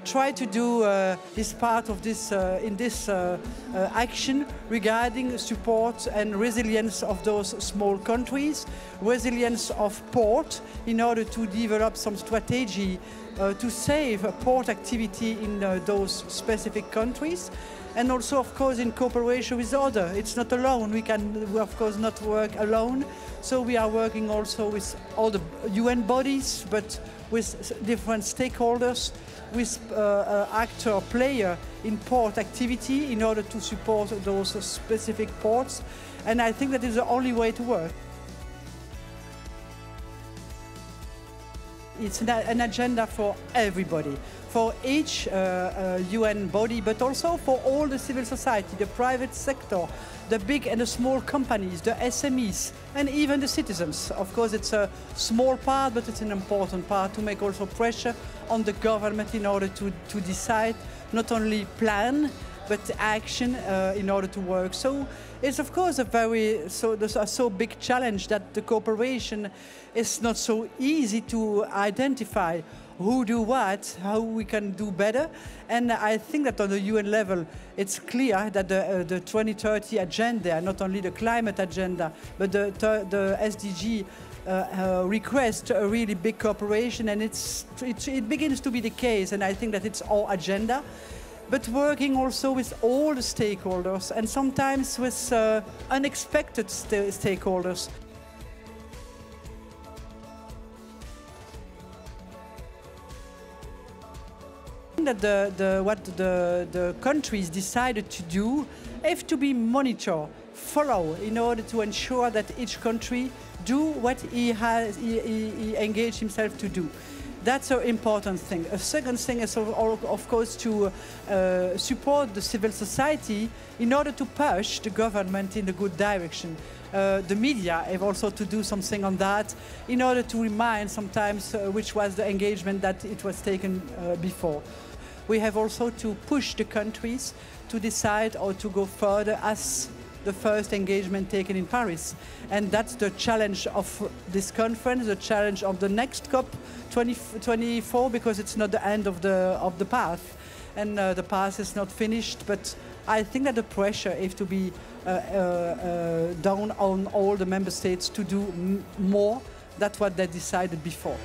try to do his part of this in this action regarding support and resilience of those small countries, resilience of port in order to develop some strategy to save port activity in those specific countries. And also, of course, in cooperation with others. It's not alone. We of course, not work alone. So we are working also with all the UN bodies, but with different stakeholders, with actor, player in port activity in order to support those specific ports. And I think that is the only way to work. It's an agenda for everybody, for each UN body, but also for all the civil society, the private sector, the big and the small companies, the SMEs, and even the citizens. Of course, it's a small part, but it's an important part to make also pressure on the government in order to decide, not only plan, but action in order to work. So it's of course a so big challenge that the cooperation is not so easy to identify who do what, how we can do better. And I think that on the UN level, it's clear that the 2030 agenda, not only the climate agenda, but the SDG request a really big cooperation, and it begins to be the case, and I think that it's our agenda. But working also with all the stakeholders and sometimes with unexpected stakeholders. That what the countries decided to do have to be monitored, follow, in order to ensure that each country do what he engaged himself to do. That's an important thing. A second thing is, of course, to support the civil society in order to push the government in the good direction. The media have also to do something on that in order to remind sometimes which was the engagement that it was taken before. We have also to push the countries to decide or to go further as the first engagement taken in Paris. And that's the challenge of this conference, the challenge of the next COP24, because it's not the end of the path. And the path is not finished, but I think that the pressure has to be down on all the member states to do more than what they decided before.